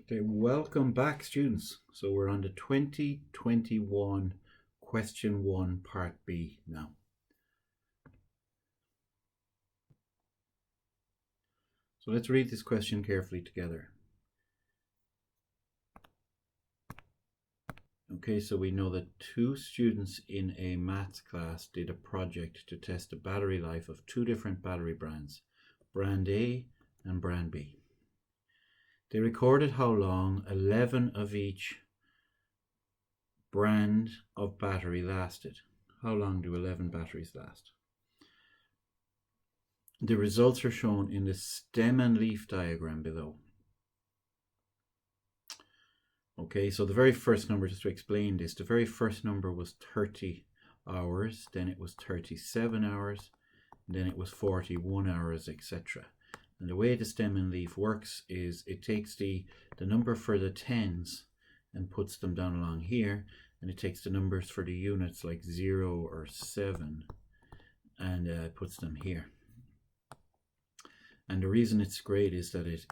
Okay, welcome back, students. So we're on the 2021 question 1 part B now. So let's read this question carefully together. Okay, so we know that two students in a maths class did a project to test the battery life of two different battery brands, brand A and brand B. They recorded how long 11 of each brand of battery lasted. How long do 11 batteries last? The results are shown in the stem and leaf diagram below. Okay, so the very first number, just to explain this, the very first number was 30 hours, then it was 37 hours, then it was 41 hours, etc. And the way the stem and leaf works is it takes the number for the tens and puts them down along here, and it takes the numbers for the units like 0 or 7 and puts them here. And the reason it's great is that it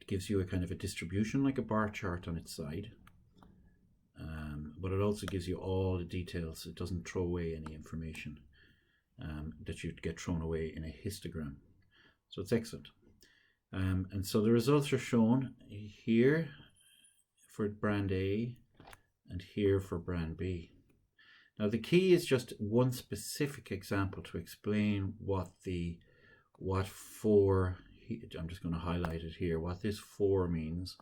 gives you a kind of a distribution, like a bar chart on its side. But it also gives you all the details. It doesn't throw away any information that you'd get thrown away in a histogram. So it's excellent. And so the results are shown here for brand A and here for brand B. Now the key is just one specific example to explain what 4, I'm just going to highlight it here, what this 4 means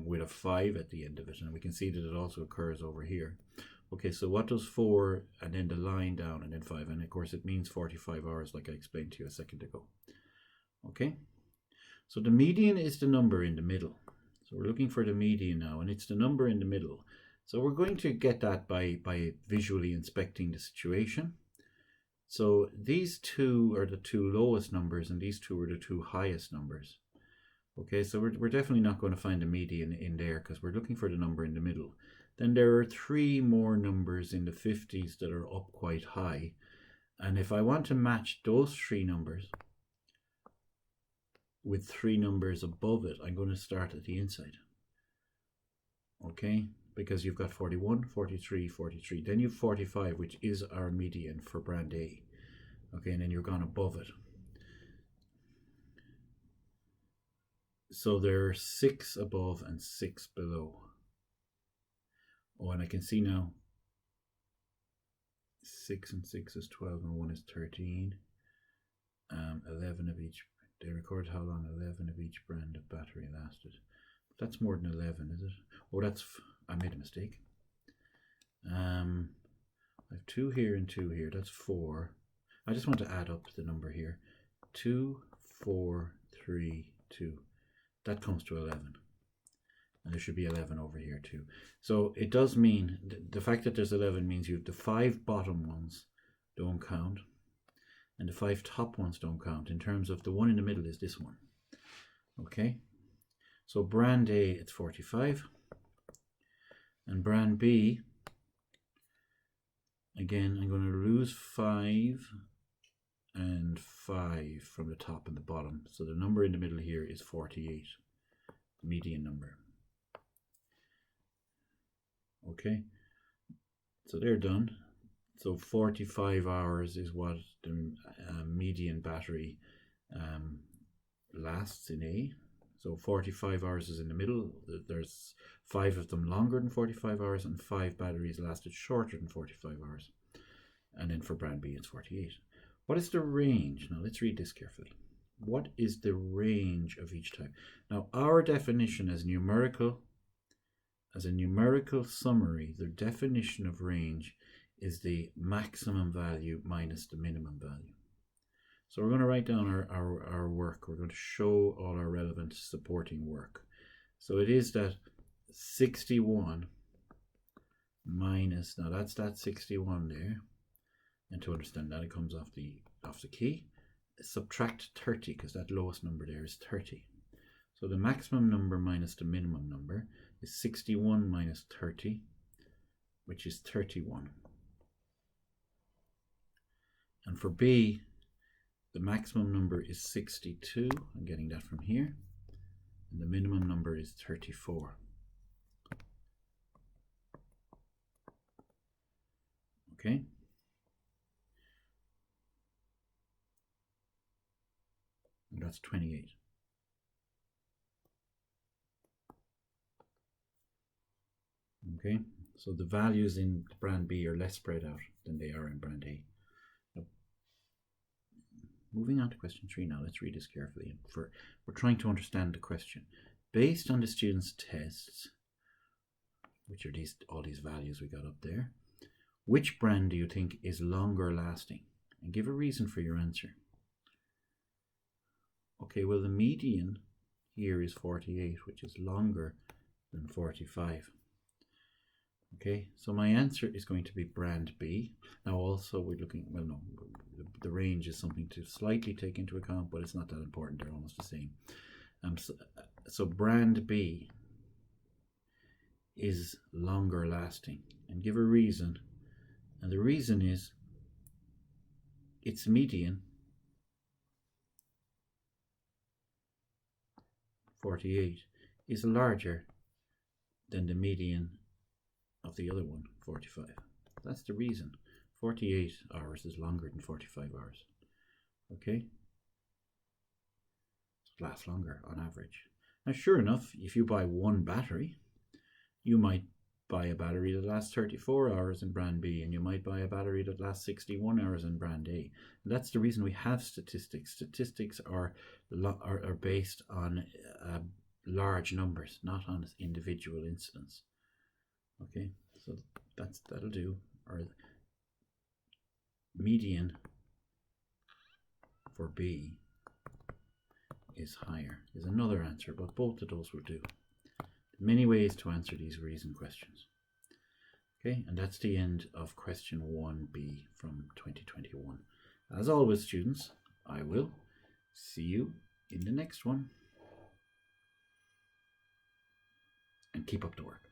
with a 5 at the end of it, and we can see that it also occurs over here. Okay, so what does 4 and then the line down and then 5, and of course it means 45 hours like I explained to you a second ago. Okay, so the median is the number in the middle. So we're looking for the median now, and it's the number in the middle. So we're going to get that by visually inspecting the situation. So these two are the two lowest numbers and these two are the two highest numbers. Okay, so we're definitely not going to find a median in there because we're looking for the number in the middle. Then there are 3 more numbers in the 50s that are up quite high. And if I want to match those 3 numbers with 3 numbers above it, I'm going to start at the inside. Okay, because you've got 41, 43, 43. Then you've 45, which is our median for brand A. Okay, and then you're gone above it. So there are 6 above and 6 below. Oh, and I can see now 6 and 6 is 12 and 1 is 13. 11 of each. They record how long 11 of each brand of battery lasted. That's more than 11, is it? Oh, I made a mistake. I have 2 here and 2 here. That's 4. I just want to add up the number here. 2, 4, 3, 2. That comes to 11. And there should be 11 over here too. So it does mean, the fact that there's 11 means you have the 5 bottom ones don't count. And the 5 top ones don't count. In terms of the one in the middle is this one. Okay. So brand A, it's 45. And brand B, again, I'm going to lose 5 and 5 from the top and the bottom. So the number in the middle here is 48, the median number. Okay, so they're done. So 45 hours is what the median battery lasts in A. So 45 hours is in the middle. There's 5 of them longer than 45 hours and 5 batteries lasted shorter than 45 hours. And then for brand B, it's 48. What is the range? Now let's read this carefully. What is the range of each type? Now our definition as a numerical summary, the definition of range is the maximum value minus the minimum value. So we're going to write down our work. We're going to show all our relevant supporting work. So it is that 61 minus, now that's that 61 there. And to understand that, it comes off the key. Subtract 30, because that lowest number there is 30. So the maximum number minus the minimum number is 61 minus 30, which is 31. And for B, the maximum number is 62. I'm getting that from here. And the minimum number number is 34. Okay. And that's 28. Okay, so the values in brand B are less spread out than they are in brand A. Now, moving on to question 3 now, let's read this carefully. We're trying to understand the question. Based on the student's tests, which are all these values we got up there, which brand do you think is longer lasting? And give a reason for your answer. Okay, well, the median here is 48, which is longer than 45. Okay, so my answer is going to be brand B. Now also we're looking, well no, the range is something to slightly take into account, but it's not that important, they're almost the same. So brand B is longer lasting, and give a reason. And the reason is its median, 48, is larger than the median of the other one, 45. That's the reason. 48 hours is longer than 45 hours. Okay? It lasts longer on average. Now, sure enough, if you buy one battery, you might buy a battery that lasts 34 hours in brand B, and you might buy a battery that lasts 61 hours in brand A. And that's the reason we have statistics. Statistics are based on large numbers, not on individual incidents. Okay, so that'll do. Our median for B is higher, is another answer, but both of those will do. Many ways to answer these reason questions. Okay, and that's the end of question 1B from 2021. As always, students, I will see you in the next one. And keep up the work.